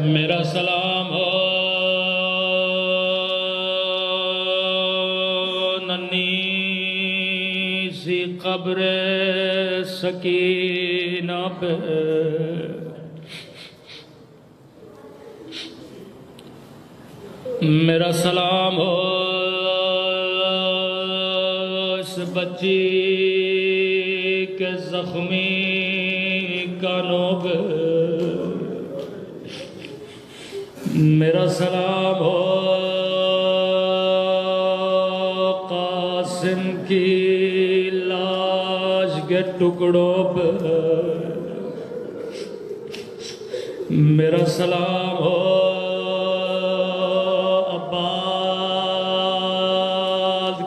میرا سلام ہو ننھی سی قبر سکینہ پہ، میرا سلام ہو اس بچی کے زخمی کانوں پہ، میرا سلام ہو قاسم کی لاش کے ٹکڑوں پہ، میرا سلام ہو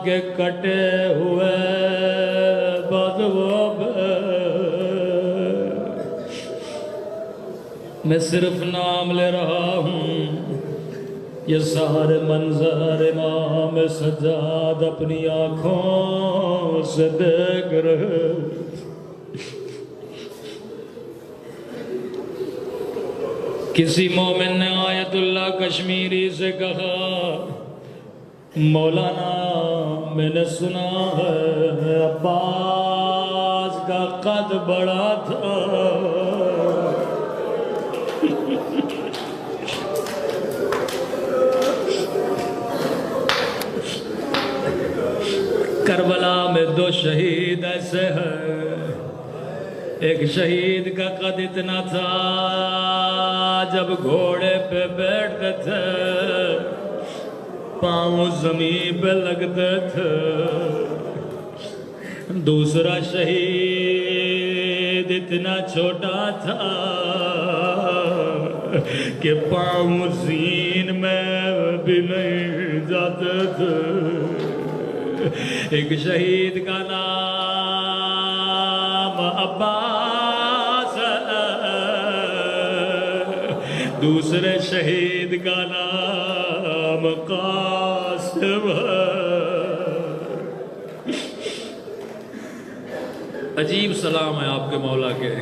کے کٹے ہوئے بدبوں پہ، میں صرف نام لے رہا ہوں، یہ سارے منظر امام سجاد اپنی آنکھوں سے دیکھ رہے۔ کسی مومن نے آیت اللہ کشمیری سے کہا، مولانا میں نے سنا ہے عباس کا قد بڑا تھا، کربلا میں 2 شہید ایسے ہیں، ایک شہید کا قد اتنا تھا جب گھوڑے پہ بیٹھتے تھے پاؤں زمین پہ لگتے تھے، دوسرا شہید اتنا چھوٹا تھا کہ پاؤں زمین میں بھی نہیں جاتے تھے۔ ایک شہید کا نام عباس ہے، دوسرے شہید کا نام قاسم ہے۔ عجیب سلام ہے آپ کے مولا کے،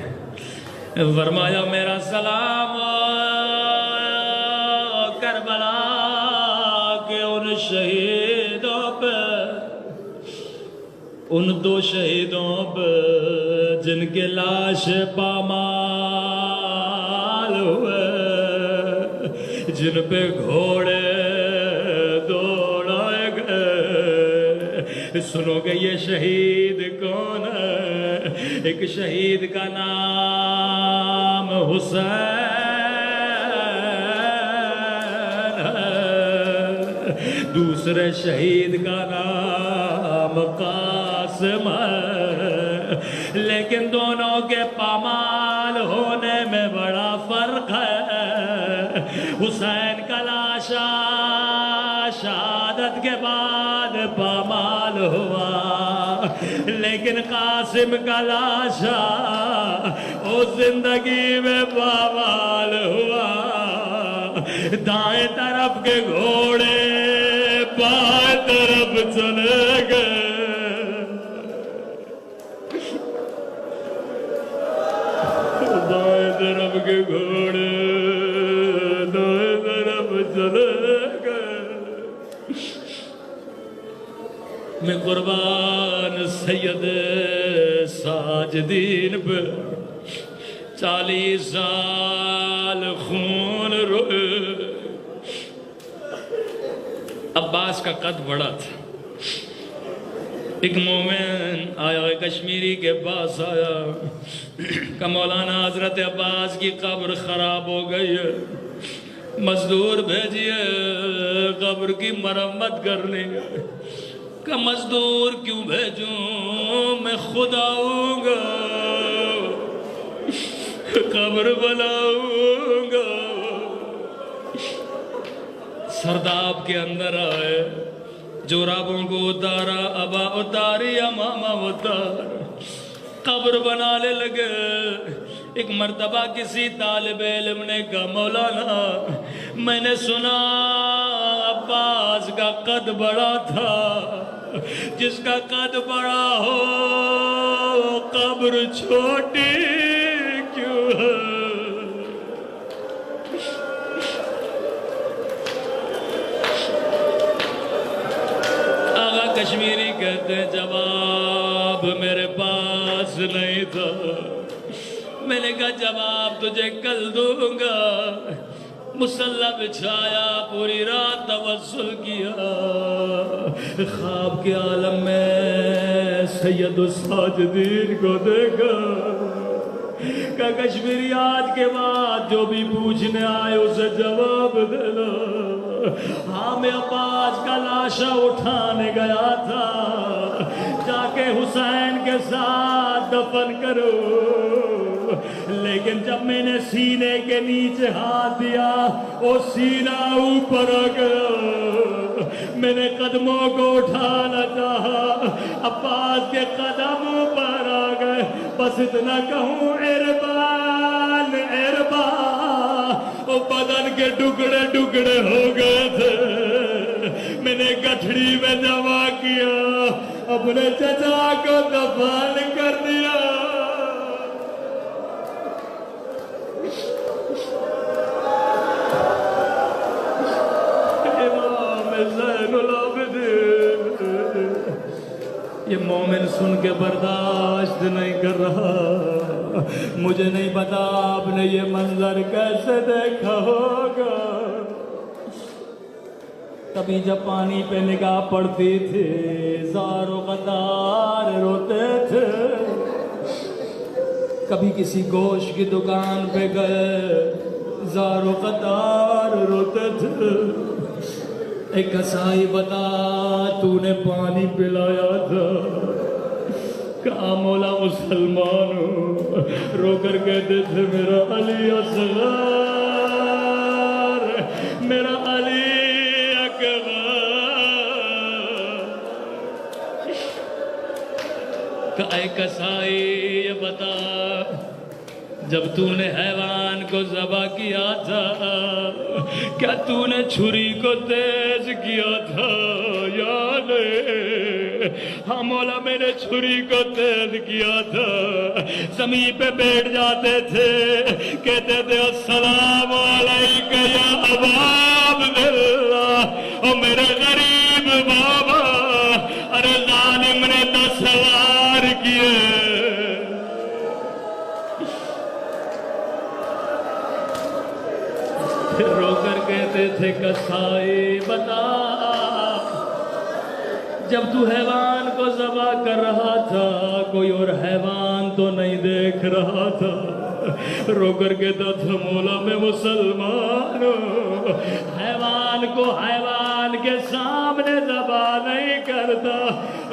فرمایا میرا سلام کربلا کے ان شہیدوں پہ، ان 2 شہیدوں پہ جن کے لاش پامال ہوئے، جن پہ گھوڑے دوڑائے گئے۔ سنو گے یہ شہید کون ہے؟ ایک شہید کا نام حسین ہے، دوسرے شہید کا نام قاسم ہے، لیکن دونوں کے پامال ہونے میں بڑا فرق ہے۔ حسین کا لاشا شہادت کے بعد پامال ہوا، لیکن قاسم کا لاشا وہ زندگی میں پامال ہوا۔ دائیں طرف کے گھوڑے بائیں طرف چلے گئے، دائیں طرف کے گھوڑے دائیں طرف چلے گئے۔ میں قربان سید ساجدین پہ 40 سال خون روئے۔ عباس کا قد بڑا تھا، ایک مومن آیا کشمیری کے پاس آیا کہ مولانا حضرت عباس کی قبر خراب ہو گئی ہے، مزدور بھیجیے قبر کی مرمت کرنے۔ کہ مزدور کیوں بھیجوں، میں خود آؤں گا قبر بناؤں گا۔ سرداب کے اندر آئے، جورابوں کو اتارا، ابا اتاری، امامہ اتار، قبر بنانے لگے۔ ایک مرتبہ کسی طالب علم نے کہا، مولانا میں نے سنا عباس کا قد بڑا تھا، جس کا قد بڑا ہو قبر چھوٹی کیوں ہے؟ کشمیری کہتے ہیں جواب میرے پاس نہیں تھا، میں نے کہا جواب تجھے کل دوں گا۔ مصلی بچھایا، پوری رات توسل کیا، خواب کے عالم میں سید الساجدین کو دیکھا کہ کشمیری آج کے بعد جو بھی پوچھنے آئے اسے جواب دینا۔ ہاں میں عباس کا لاشا اٹھانے گیا تھا، جا کے حسین کے ساتھ دفن کرو، لیکن جب میں نے سینے کے نیچے ہاتھ دیا وہ سینہ اوپر آ گیا، میں نے قدموں کو اٹھانا چاہا، عباس کے قدم اوپر آ گئے، بس اتنا کہوں اربان اربان، وہ بدن کے ٹکڑے ٹکڑے ہو گئے تھے، میں نے گٹھڑی میں جمع کیا، اپنے چچا کو دفن کر دیا۔ یہ مومن سن کے برداشت نہیں کر رہا، مجھے نہیں پتا آپ نے یہ منظر کیسے دیکھا ہوگا۔ کبھی جب پانی پہ نگاہ پڑتی تھی زار و قطار روتے تھے، کبھی کسی گوشت کی دکان پہ گئے زار و قطار روتے تھے۔ ایک قصائی بتا تو نے پانی پلایا تھا، کہا مولا مسلمان ہوں، رو کر کہتے تھے میرا علی اصغر، میرا علی اکبر۔ کہا اے قصائی یہ بتا، جب تو نے حیوان کو ذبح کیا تھا کیا تو نے چھری کو تیز کیا تھا یا نہیں؟ ہاں مولا میں نے چھری کو تیز کیا تھا۔ زمین پہ بیٹھ جاتے تھے، کہتے تھے السلام علیکہ یا ابا عبداللہ، او میرے غریب بابا، ارے ظالم نے تو سوار کیے۔ رو کر کہتے تھے قصائی بتا، جب تو حیوان کو ذبح کر رہا تھا کوئی اور حیوان تو نہیں دیکھ رہا تھا؟ رو کر کہتا تھا مولا میں مسلمان ہوں، حیوان کو حیوان کے سامنے ذبح نہیں کرتا۔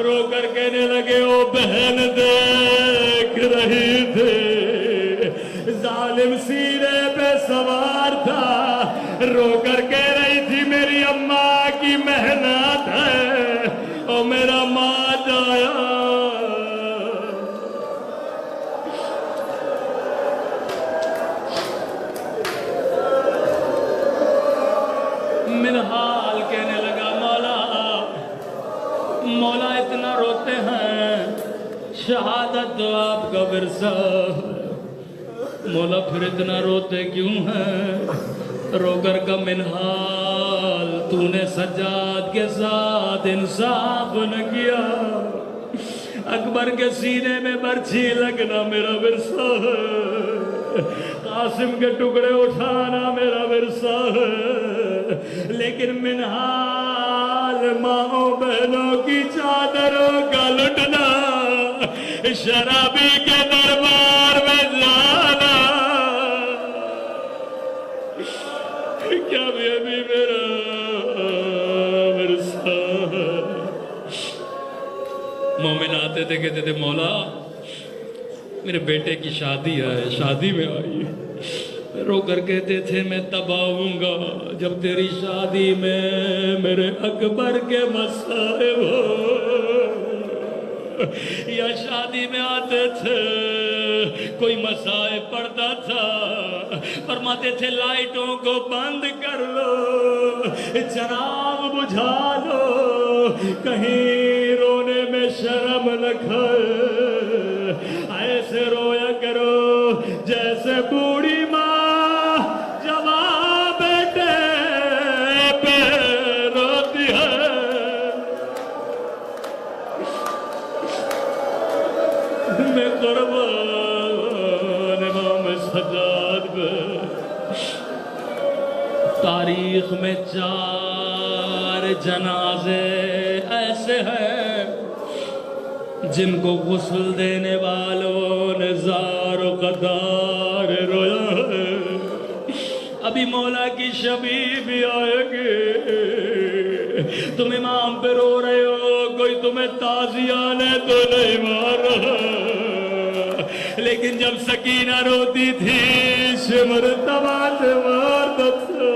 رو کر کہنے لگے او بہن دیکھ رہی تھے، ظالم سینے پہ سوار تھا، رو کر کہہ رہی تھی میری اماں کی محنت ہے اور میرا ماں جایا۔ منہال کہنے لگا مولا اتنا روتے ہیں، شہادت تو آپ کا ورثہ، مولا پھر اتنا روتے کیوں ہیں؟ رو کر کا منہال تو نے سجاد کے ساتھ انصاف نہ کیا، اکبر کے سینے میں برچھی لگنا میرا ورثہ ہے، قاسم کے ٹکڑے اٹھانا میرا ورثہ ہے، لیکن منہال ماں بہنوں کی چادروں کا لٹنا، شرابی کے دربار میں جانا، کیا یہ بھی میرا ورثہ ہے؟ مومن آتے تھے کہتے تھے مولا میرے بیٹے کی شادی ہے، شادی میں آئی، رو کر کہتے تھے میں تب آؤں گا جب تیری شادی میں میرے اکبر کے مصائب ہو، یا شادی میں آتے تھے کوئی مسائب پڑتا تھا، فرماتے تھے لائٹوں کو بند کر لو، چراغ بجھا لو، کہیں رونے میں شرم نہ کھائے، ایسے رویا کرو جیسے بوڑھی ماں جوان بیٹے پہ روتی ہے۔ تاریخ میں 4 جنازے ایسے ہیں جن کو غسل دینے والوں نے زار و قدار رویا ہے. ابھی مولا کی شبی بھی آئے گی. تم امام پہ رو رہے ہو, کوئی تمہیں تازیانے تو نہیں مار رہا, لیکن جب سکینہ روتی تھی مرتبہ سے مارتا تھا.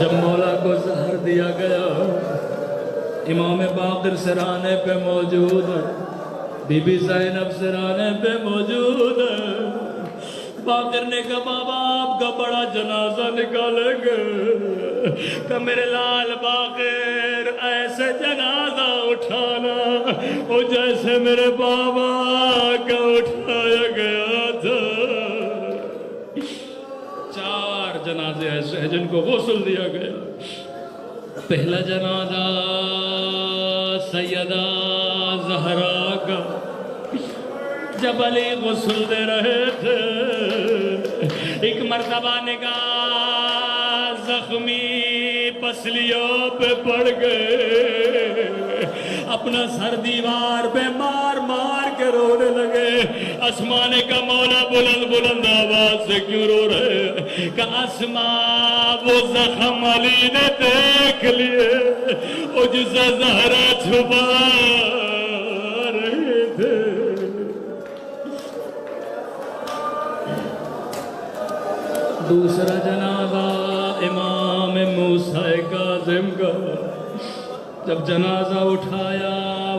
جب مولا کو زہر دیا گیا, امام باقر سرانے پہ موجود ہے, بی بی زینب سرانے پہ موجود ہے. باقر نے کہا بابا آپ کا بڑا جنازہ نکالیں گے, کہ میرے لال باقر ایسے جنازہ اٹھانا وہ جیسے میرے بابا کا اٹھایا گیا تھا. 4 جنازے ایسے ہیں جن کو غسل دیا گیا. پہلا جنازہ سیدہ زہرا کا. جب علی غسل دے رہے تھے, ایک مرتبہ نگاہ زخمی پسلیوں پہ پڑ گئے, اپنا سر دیوار پہ مار مار کے رونے لگے. اسماء نے کہا مولا بلند بلند آواز سے کیوں رو رہے؟ کہ اسماء وہ زخم علی نے دیکھ لیے, وہ جسے زہرا چھپا رہے تھے. دوسرا جنازہ امام موسیٰ کاظم کا. جب جنازہ اٹھایا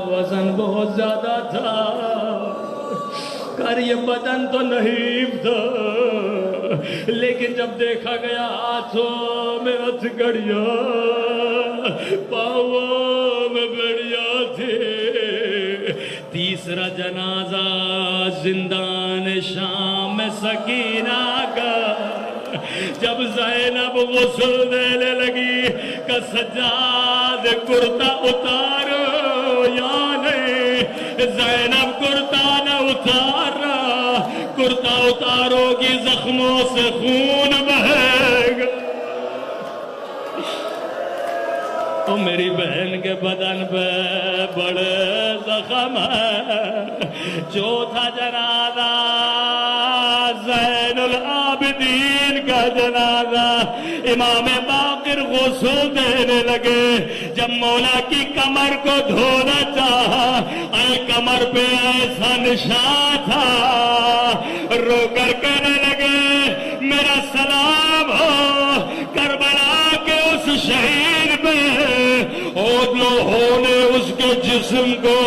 وزن بہت زیادہ تھا, کر یہ بدن تو نہیں تھا, لیکن جب دیکھا گیا ہاتھوں میں ہتھکڑیاں, پاؤں میں بیڑیاں تھی. تیسرا جنازہ زندان شام میں سکینہ کا. جب زینب غسل دینے لگی کہ سجاد کرتا اتارو یا نہیں, زینب کرتا نہ اتار رہا. کرتا اتارو گی زخموں سے خون بہے گا. تو میری بہن کے بدن پہ بڑے زخم ہے. چوتھا جنازہ زین العابدین کا جنازہ. امام باقر غسل دینے لگے. جب مولا کی کمر کو دھونا چاہا, اے کمر پہ ایسا نشان تھا, رو کر کہنے لگے میرا سلام ہو کربلا کے اس شہید پہ, اور لوہوں نے اس کے جسم کو